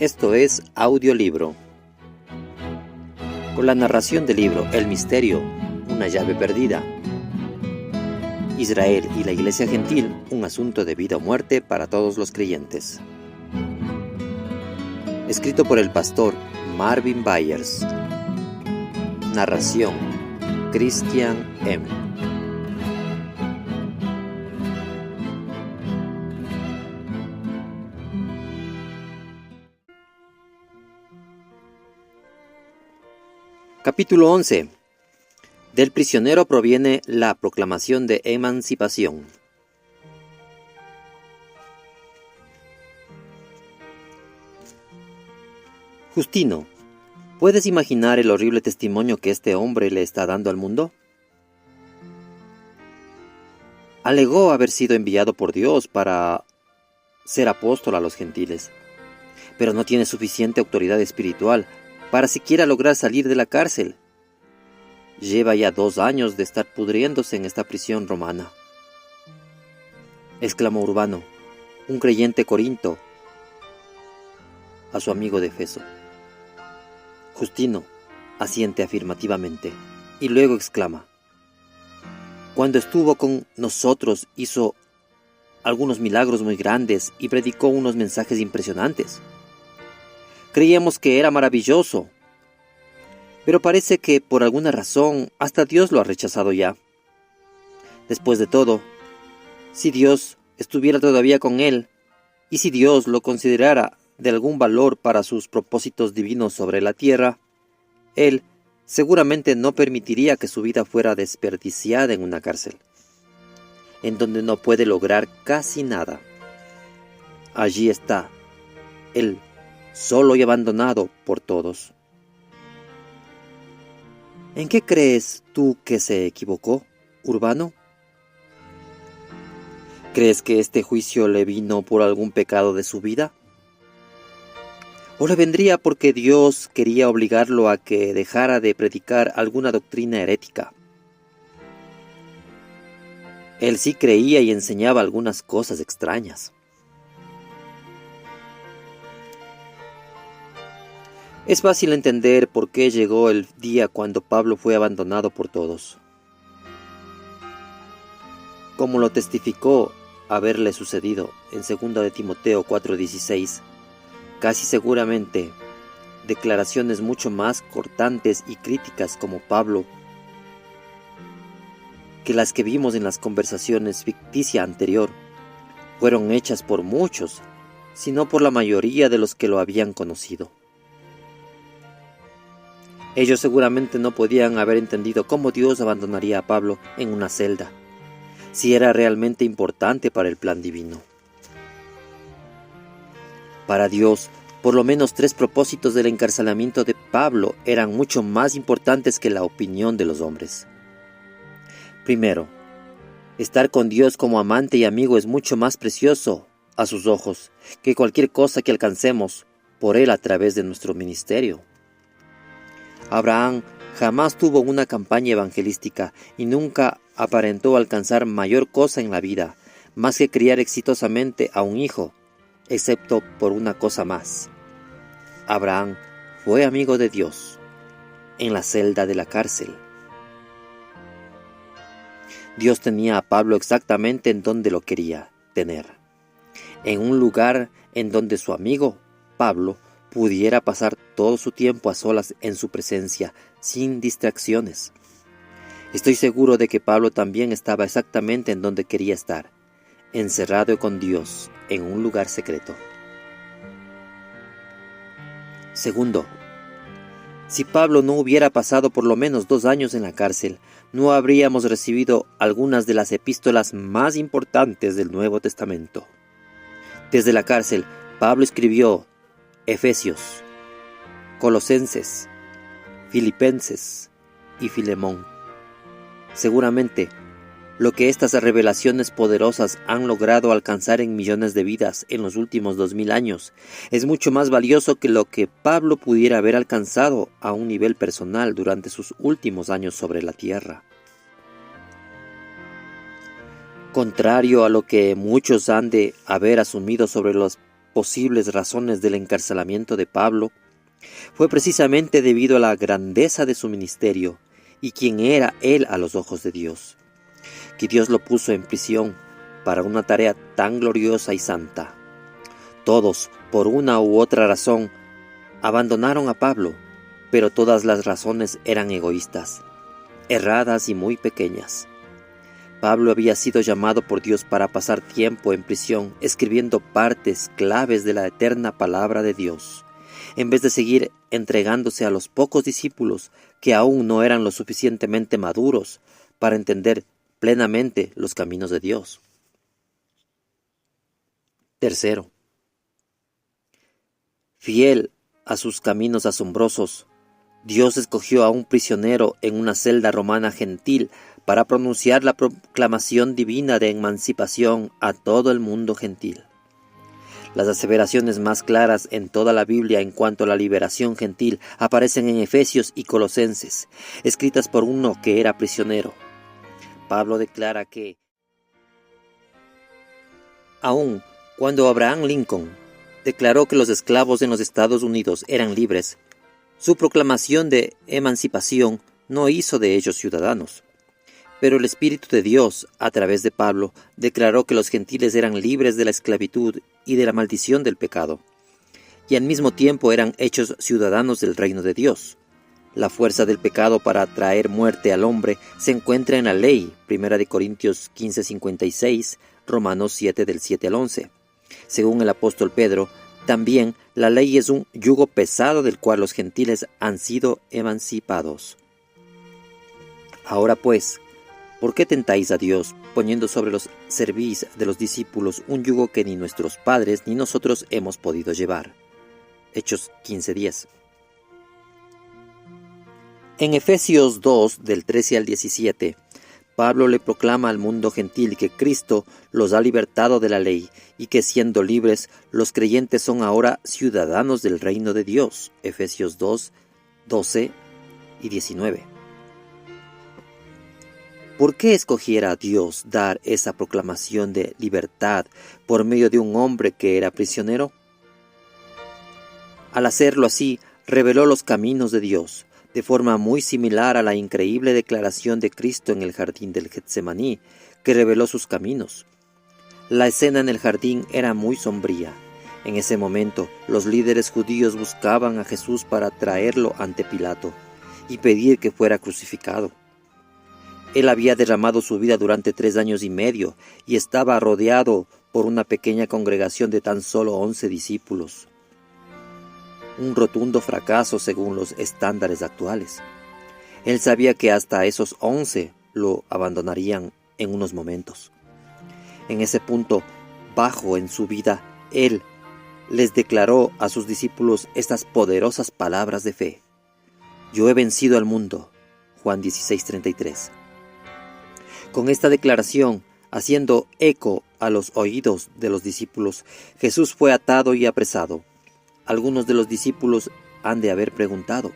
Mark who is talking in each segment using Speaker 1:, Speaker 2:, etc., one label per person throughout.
Speaker 1: Esto es Audiolibro. Con la narración del libro El misterio, una llave perdida. Israel y la Iglesia Gentil, un asunto de vida o muerte para todos los creyentes. Escrito por el pastor Marvin Byers. Narración Christian M. Capítulo 11. Del prisionero proviene la proclamación de emancipación. Justino, ¿puedes imaginar el horrible testimonio que este hombre le está dando al mundo? Alegó haber sido enviado por Dios para ser apóstol a los gentiles, pero no tiene suficiente autoridad espiritual para siquiera lograr salir de la cárcel. Lleva ya 2 años de estar pudriéndose en esta prisión romana. Exclamó Urbano, un creyente corinto, a su amigo de Efeso. Justino asiente afirmativamente y luego exclama: cuando estuvo con nosotros hizo algunos milagros muy grandes y predicó unos mensajes impresionantes. Creíamos que era maravilloso, pero parece que por alguna razón hasta Dios lo ha rechazado ya. Después de todo, si Dios estuviera todavía con él, y si Dios lo considerara de algún valor para sus propósitos divinos sobre la tierra, él seguramente no permitiría que su vida fuera desperdiciada en una cárcel, en donde no puede lograr casi nada. Allí está, él, solo y abandonado por todos. ¿En qué crees tú que se equivocó, Urbano? ¿Crees que este juicio le vino por algún pecado de su vida? ¿O le vendría porque Dios quería obligarlo a que dejara de predicar alguna doctrina herética? Él sí creía y enseñaba algunas cosas extrañas. Es fácil entender por qué llegó el día cuando Pablo fue abandonado por todos. Como lo testificó haberle sucedido en 2 de Timoteo 4:16, casi seguramente declaraciones mucho más cortantes y críticas como Pablo que las que vimos en las conversaciones ficticia anterior fueron hechas por muchos, sino por la mayoría de los que lo habían conocido. Ellos seguramente no podían haber entendido cómo Dios abandonaría a Pablo en una celda, si era realmente importante para el plan divino. Para Dios, por lo menos 3 propósitos del encarcelamiento de Pablo eran mucho más importantes que la opinión de los hombres. Primero, estar con Dios como amante y amigo es mucho más precioso a sus ojos que cualquier cosa que alcancemos por Él a través de nuestro ministerio. Abraham jamás tuvo una campaña evangelística y nunca aparentó alcanzar mayor cosa en la vida, más que criar exitosamente a un hijo, excepto por una cosa más. Abraham fue amigo de Dios en la celda de la cárcel. Dios tenía a Pablo exactamente en donde lo quería tener, en un lugar en donde su amigo, Pablo, pudiera pasar todo su tiempo a solas en su presencia, sin distracciones. Estoy seguro de que Pablo también estaba exactamente en donde quería estar, encerrado con Dios en un lugar secreto. Segundo, si Pablo no hubiera pasado por lo menos 2 años en la cárcel, no habríamos recibido algunas de las epístolas más importantes del Nuevo Testamento. Desde la cárcel, Pablo escribió Efesios, Colosenses, Filipenses y Filemón. Seguramente, lo que estas revelaciones poderosas han logrado alcanzar en millones de vidas en los últimos 2000 años es mucho más valioso que lo que Pablo pudiera haber alcanzado a un nivel personal durante sus últimos años sobre la tierra. Contrario a lo que muchos han de haber asumido sobre los posibles razones del encarcelamiento de Pablo, fue precisamente debido a la grandeza de su ministerio y quién era él a los ojos de Dios, que Dios lo puso en prisión para una tarea tan gloriosa y santa. Todos, por una u otra razón, abandonaron a Pablo, pero todas las razones eran egoístas, erradas y muy pequeñas. Pablo había sido llamado por Dios para pasar tiempo en prisión escribiendo partes claves de la eterna palabra de Dios, en vez de seguir entregándose a los pocos discípulos que aún no eran lo suficientemente maduros para entender plenamente los caminos de Dios. Tercero, fiel a sus caminos asombrosos, Dios escogió a un prisionero en una celda romana gentil para pronunciar la proclamación divina de emancipación a todo el mundo gentil. Las aseveraciones más claras en toda la Biblia en cuanto a la liberación gentil aparecen en Efesios y Colosenses, escritas por uno que era prisionero. Pablo declara que, aun cuando Abraham Lincoln declaró que los esclavos en los Estados Unidos eran libres, su proclamación de emancipación no hizo de ellos ciudadanos. Pero el Espíritu de Dios, a través de Pablo, declaró que los gentiles eran libres de la esclavitud y de la maldición del pecado, y al mismo tiempo eran hechos ciudadanos del reino de Dios. La fuerza del pecado para traer muerte al hombre se encuentra en la ley, 1 Corintios 15:56, Romanos 7 del 7 al 11. Según el apóstol Pedro, también la ley es un yugo pesado del cual los gentiles han sido emancipados. Ahora pues, ¿por qué tentáis a Dios, poniendo sobre los cerviz de los discípulos un yugo que ni nuestros padres ni nosotros hemos podido llevar? Hechos 15:10. En Efesios 2, del 13 al 17, Pablo le proclama al mundo gentil que Cristo los ha libertado de la ley y que siendo libres, los creyentes son ahora ciudadanos del reino de Dios. Efesios 2, 12 y 19. ¿Por qué escogiera Dios dar esa proclamación de libertad por medio de un hombre que era prisionero? Al hacerlo así, reveló los caminos de Dios, de forma muy similar a la increíble declaración de Cristo en el jardín del Getsemaní, que reveló sus caminos. La escena en el jardín era muy sombría. En ese momento, los líderes judíos buscaban a Jesús para traerlo ante Pilato y pedir que fuera crucificado. Él había derramado su vida durante 3 años y medio y estaba rodeado por una pequeña congregación de tan solo 11 discípulos. Un rotundo fracaso según los estándares actuales. Él sabía que hasta esos 11 lo abandonarían en unos momentos. En ese punto bajo en su vida, Él les declaró a sus discípulos estas poderosas palabras de fe. Yo he vencido al mundo. Juan 16:33. Con esta declaración, haciendo eco a los oídos de los discípulos, Jesús fue atado y apresado. Algunos de los discípulos han de haber preguntado,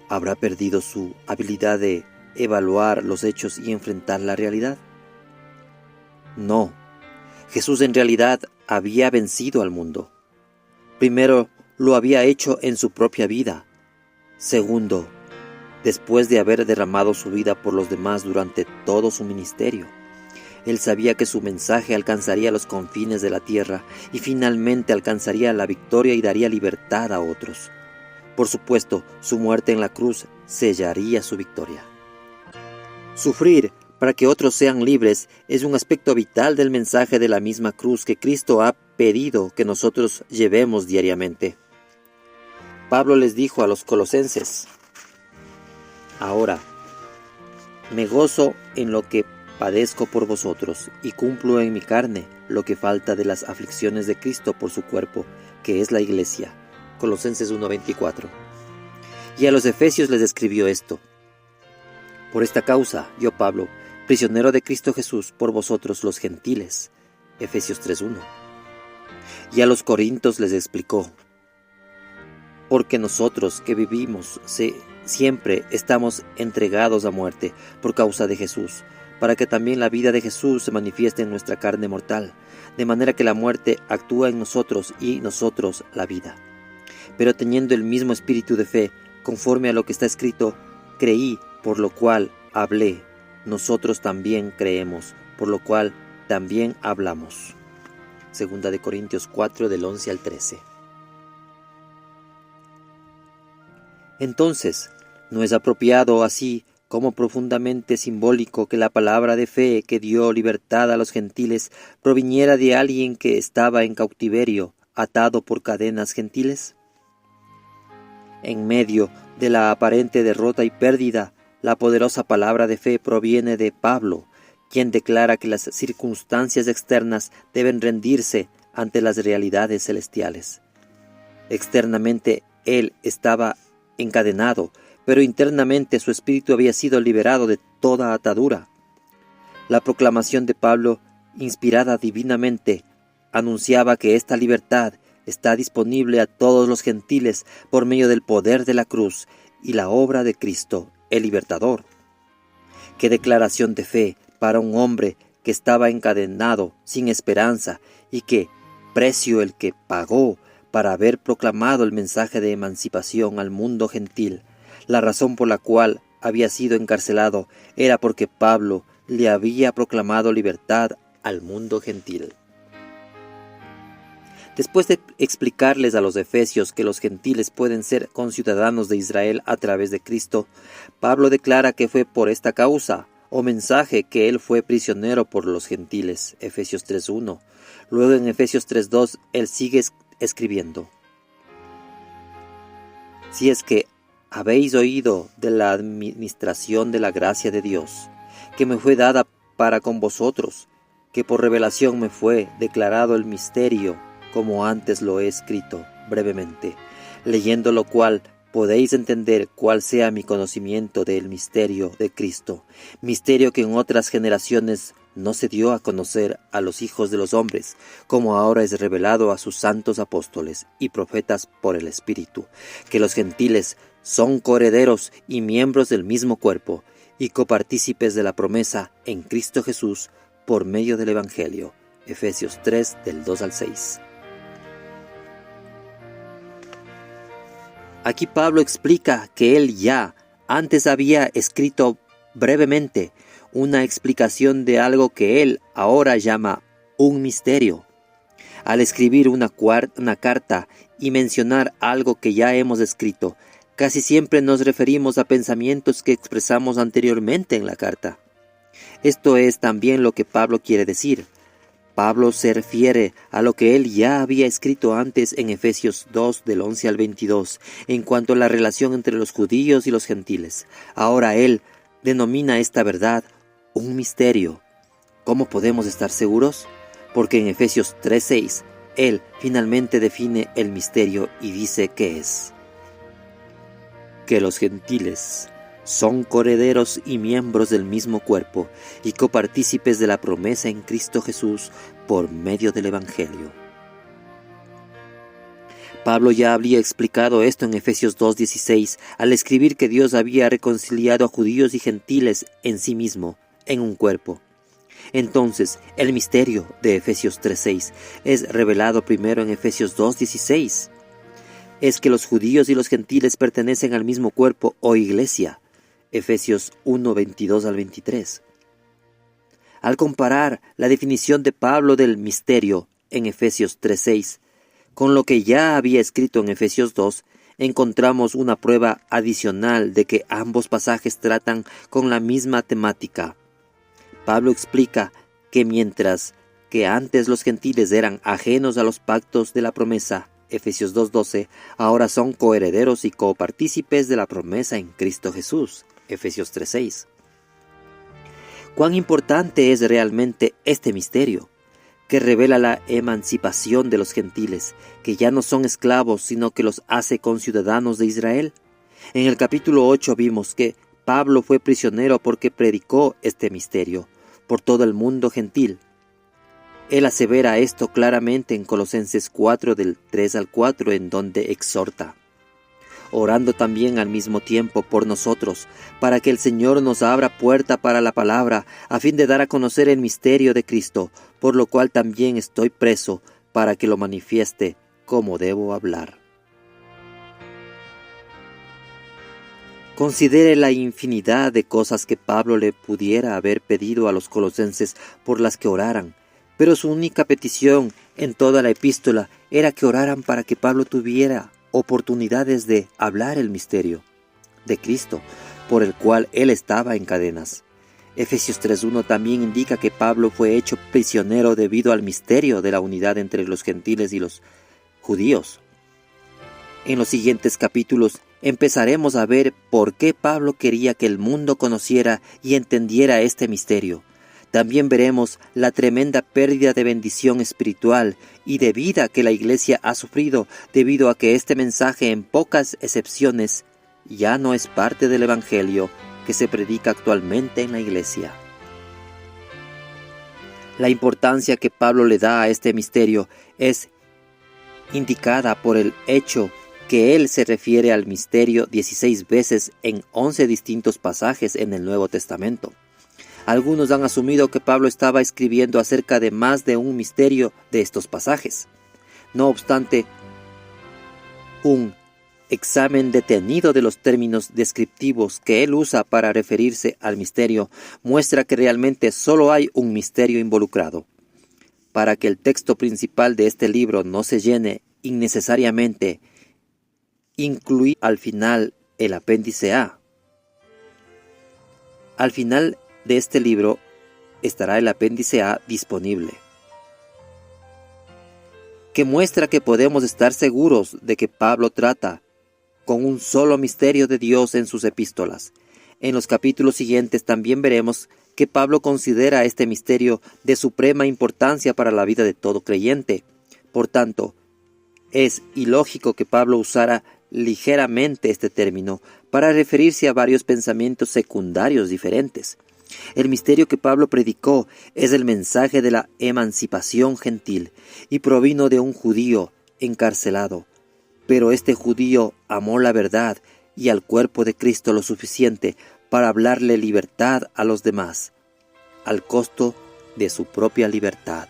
Speaker 1: ¿habrá perdido su habilidad de evaluar los hechos y enfrentar la realidad? No, Jesús en realidad había vencido al mundo. Primero, lo había hecho en su propia vida. Segundo, después de haber derramado su vida por los demás durante todo su ministerio. Él sabía que su mensaje alcanzaría los confines de la tierra y finalmente alcanzaría la victoria y daría libertad a otros. Por supuesto, su muerte en la cruz sellaría su victoria. Sufrir para que otros sean libres es un aspecto vital del mensaje de la misma cruz que Cristo ha pedido que nosotros llevemos diariamente. Pablo les dijo a los colosenses, ahora, me gozo en lo que padezco por vosotros y cumplo en mi carne lo que falta de las aflicciones de Cristo por su cuerpo, que es la iglesia. Colosenses 1:24. Y a los efesios les escribió esto. Por esta causa, yo Pablo, prisionero de Cristo Jesús por vosotros los gentiles. Efesios 3:1. Y a los corintios les explicó. Porque nosotros que vivimos siempre estamos entregados a muerte por causa de Jesús, para que también la vida de Jesús se manifieste en nuestra carne mortal. de manera que la muerte actúa en nosotros y nosotros la vida. Pero teniendo el mismo espíritu de fe, conforme a lo que está escrito, creí, por lo cual hablé. Nosotros también creemos, por lo cual también hablamos. Segunda de Corintios 4, del 11 al 13. Entonces, ¿no es apropiado así como profundamente simbólico que la palabra de fe que dio libertad a los gentiles proviniera de alguien que estaba en cautiverio, atado por cadenas gentiles? En medio de la aparente derrota y pérdida, la poderosa palabra de fe proviene de Pablo, quien declara que las circunstancias externas deben rendirse ante las realidades celestiales. Externamente él estaba encadenado, pero internamente su espíritu había sido liberado de toda atadura. La proclamación de Pablo, inspirada divinamente, anunciaba que esta libertad está disponible a todos los gentiles por medio del poder de la cruz y la obra de Cristo, el libertador. ¡Qué declaración de fe para un hombre que estaba encadenado, sin esperanza, y qué precio el que pagó para haber proclamado el mensaje de emancipación al mundo gentil! La razón por la cual había sido encarcelado era porque Pablo le había proclamado libertad al mundo gentil. Después de explicarles a los efesios que los gentiles pueden ser conciudadanos de Israel a través de Cristo, Pablo declara que fue por esta causa o mensaje que él fue prisionero por los gentiles, Efesios 3.1. Luego en Efesios 3.2 él sigue escribiendo: si es que habéis oído de la administración de la gracia de Dios, que me fue dada para con vosotros, que por revelación me fue declarado el misterio, como antes lo he escrito brevemente, leyendo lo cual podéis entender cuál sea mi conocimiento del misterio de Cristo, misterio que en otras generaciones no se dio a conocer a los hijos de los hombres, como ahora es revelado a sus santos apóstoles y profetas por el Espíritu, que los gentiles son coherederos y miembros del mismo cuerpo, y copartícipes de la promesa en Cristo Jesús por medio del Evangelio. Efesios 3, del 2 al 6. Aquí Pablo explica que él ya antes había escrito brevemente una explicación de algo que él ahora llama un misterio. Al escribir una carta y mencionar algo que ya hemos escrito, casi siempre nos referimos a pensamientos que expresamos anteriormente en la carta. Esto es también lo que Pablo quiere decir. Pablo se refiere a lo que él ya había escrito antes en Efesios 2 del 11 al 22 en cuanto a la relación entre los judíos y los gentiles. Ahora él denomina esta verdad un misterio. ¿Cómo podemos estar seguros? Porque en Efesios 3:6 él finalmente define el misterio y dice que es que los gentiles son coherederos y miembros del mismo cuerpo y copartícipes de la promesa en Cristo Jesús por medio del Evangelio. Pablo ya había explicado esto en Efesios 2:16 al escribir que Dios había reconciliado a judíos y gentiles en sí mismo, en un cuerpo. Entonces, el misterio de Efesios 3:6 es revelado primero en Efesios 2:16. Es que los judíos y los gentiles pertenecen al mismo cuerpo o iglesia. Efesios 1:22 al 23. Al comparar la definición de Pablo del misterio en Efesios 3:6 con lo que ya había escrito en Efesios 2, encontramos una prueba adicional de que ambos pasajes tratan con la misma temática. Pablo explica que mientras que antes los gentiles eran ajenos a los pactos de la promesa, Efesios 2:12, ahora son coherederos y copartícipes de la promesa en Cristo Jesús, Efesios 3:6. ¿Cuán importante es realmente este misterio, que revela la emancipación de los gentiles, que ya no son esclavos, sino que los hace conciudadanos de Israel? En el capítulo 8 vimos que Pablo fue prisionero porque predicó este misterio por todo el mundo gentil. Él asevera esto claramente en Colosenses 4 del 3 al 4, en donde exhorta: orando también al mismo tiempo por nosotros, para que el Señor nos abra puerta para la palabra, a fin de dar a conocer el misterio de Cristo, por lo cual también estoy preso para que lo manifieste como debo hablar. Considere la infinidad de cosas que Pablo le pudiera haber pedido a los colosenses por las que oraran, pero su única petición en toda la epístola era que oraran para que Pablo tuviera oportunidades de hablar el misterio de Cristo, por el cual él estaba en cadenas. Efesios 3:1 también indica que Pablo fue hecho prisionero debido al misterio de la unidad entre los gentiles y los judíos. En los siguientes capítulos empezaremos a ver por qué Pablo quería que el mundo conociera y entendiera este misterio. También veremos la tremenda pérdida de bendición espiritual y de vida que la Iglesia ha sufrido debido a que este mensaje, en pocas excepciones, ya no es parte del Evangelio que se predica actualmente en la Iglesia. La importancia que Pablo le da a este misterio es indicada por el hecho que él se refiere al misterio 16 veces en 11 distintos pasajes en el Nuevo Testamento. Algunos han asumido que Pablo estaba escribiendo acerca de más de un misterio de estos pasajes. No obstante, un examen detenido de los términos descriptivos que él usa para referirse al misterio muestra que realmente solo hay un misterio involucrado. Para que el texto principal de este libro no se llene innecesariamente, incluí al final el apéndice A. Al final de este libro estará el apéndice A disponible, que muestra que podemos estar seguros de que Pablo trata con un solo misterio de Dios en sus epístolas. En los capítulos siguientes también veremos que Pablo considera este misterio de suprema importancia para la vida de todo creyente. Por tanto, es ilógico que Pablo usara ligeramente este término para referirse a varios pensamientos secundarios diferentes. El misterio que Pablo predicó es el mensaje de la emancipación gentil y provino de un judío encarcelado. Pero este judío amó la verdad y al cuerpo de Cristo lo suficiente para hablarle libertad a los demás, al costo de su propia libertad.